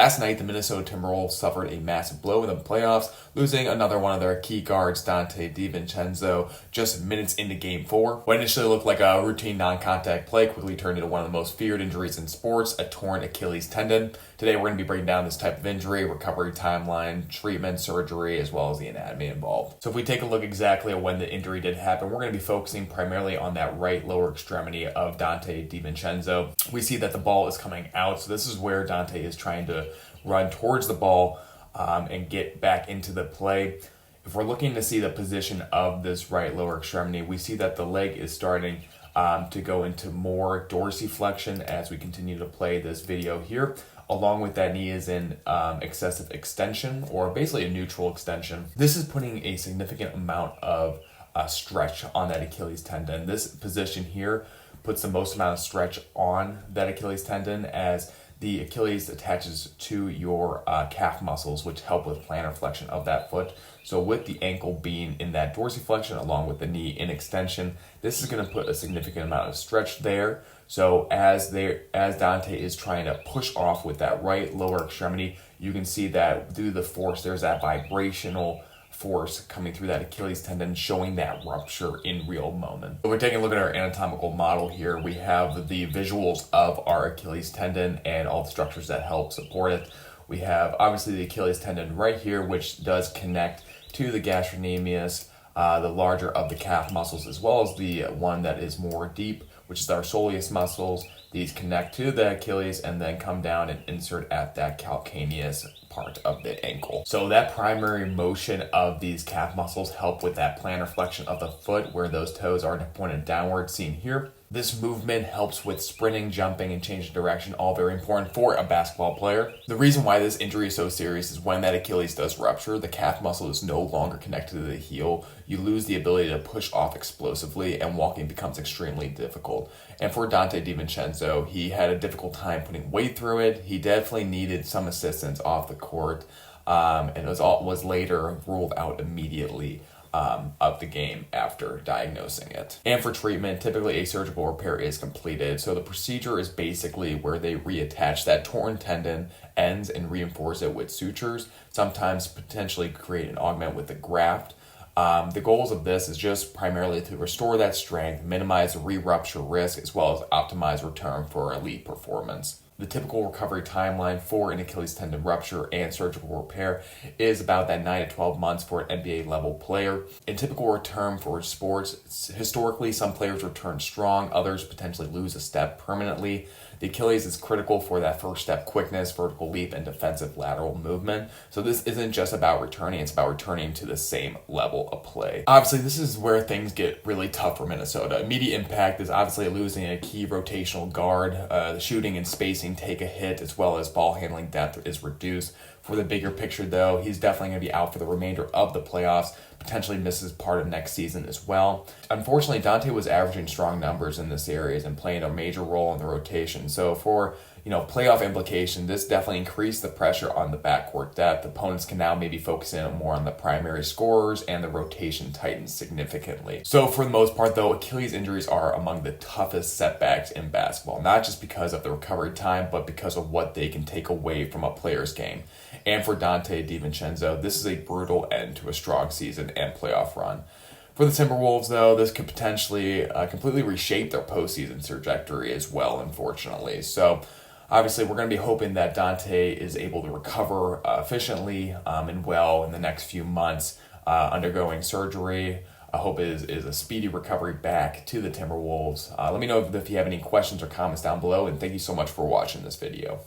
Last night, the Minnesota Timberwolves suffered a massive blow in the playoffs, losing another one of their key guards, Donte DiVincenzo, just minutes into Game 4. What initially looked like a routine non-contact play quickly turned into one of the most feared injuries in sports, a torn Achilles tendon. Today, we're going to be breaking down this type of injury, recovery timeline, treatment, surgery, as well as the anatomy involved. So if we take a look exactly at when the injury did happen, we're going to be focusing primarily on that right lower extremity of Donte DiVincenzo. We see that the ball is coming out, so this is where Donte is trying to run towards the ball and get back into the play. If we're looking to see the position of this right lower extremity, we see that the leg is starting to go into more dorsiflexion as we continue to play this video here. Along with that, knee is in excessive extension, or basically a neutral extension. This is putting a significant amount of stretch on that Achilles tendon. This position here puts the most amount of stretch on that Achilles tendon, as the Achilles attaches to your calf muscles, which help with plantar flexion of that foot. So with the ankle being in that dorsiflexion along with the knee in extension, this is going to put a significant amount of stretch there. So as Donte is trying to push off with that right lower extremity, you can see that due to the force, there's that vibrational force coming through that Achilles tendon, showing that rupture in real moment. So we're taking a look at our anatomical model here. We have the visuals of our Achilles tendon and all the structures that help support it. We have obviously the Achilles tendon right here, which does connect to the gastrocnemius, the larger of the calf muscles, as well as the one that is more deep, which is our soleus muscles. These connect to the Achilles and then come down and insert at that calcaneus part of the ankle. So that primary motion of these calf muscles help with that plantar flexion of the foot, where those toes are pointed downward, seen here. This movement helps with sprinting, jumping, and changing direction, all very important for a basketball player. The reason why this injury is so serious is when that Achilles does rupture, the calf muscle is no longer connected to the heel. You lose the ability to push off explosively, and walking becomes extremely difficult. And for Donte DiVincenzo, he had a difficult time putting weight through it. He definitely needed some assistance off the court, and it was later ruled out immediately of the game after diagnosing it. And for treatment, typically a surgical repair is completed. So the procedure is basically where they reattach that torn tendon ends and reinforce it with sutures, sometimes potentially create an augment with a graft. The goals of this is just primarily to restore that strength, minimize the re-rupture risk, as well as optimize return for elite performance. The typical recovery timeline for an Achilles tendon rupture and surgical repair is about that 9 to 12 months for an NBA level player. In typical return for sports, historically some players return strong, others potentially lose a step permanently. The Achilles is critical for that first step quickness, vertical leap, and defensive lateral movement. So this isn't just about returning, it's about returning to the same level of play. Obviously, this is where things get really tough for Minnesota. Immediate impact is obviously losing a key rotational guard. The shooting and spacing take a hit, as well as ball handling depth is reduced. For the bigger picture, though, he's definitely going to be out for the remainder of the playoffs, potentially misses part of next season as well. Unfortunately, Donte was averaging strong numbers in this series and playing a major role in the rotation. So for playoff implication, this definitely increased the pressure on the backcourt depth. Opponents can now maybe focus in more on the primary scorers, and the rotation tightens significantly. So for the most part, though, Achilles injuries are among the toughest setbacks in basketball, not just because of the recovery time, but because of what they can take away from a player's game. And for Donte DiVincenzo, this is a brutal end to a strong season and playoff run. For the Timberwolves, though, this could potentially completely reshape their postseason trajectory as well, unfortunately. So obviously, we're going to be hoping that Donte is able to recover efficiently and well in the next few months, undergoing surgery. I hope it is a speedy recovery back to the Timberwolves. Let me know if you have any questions or comments down below, and thank you so much for watching this video.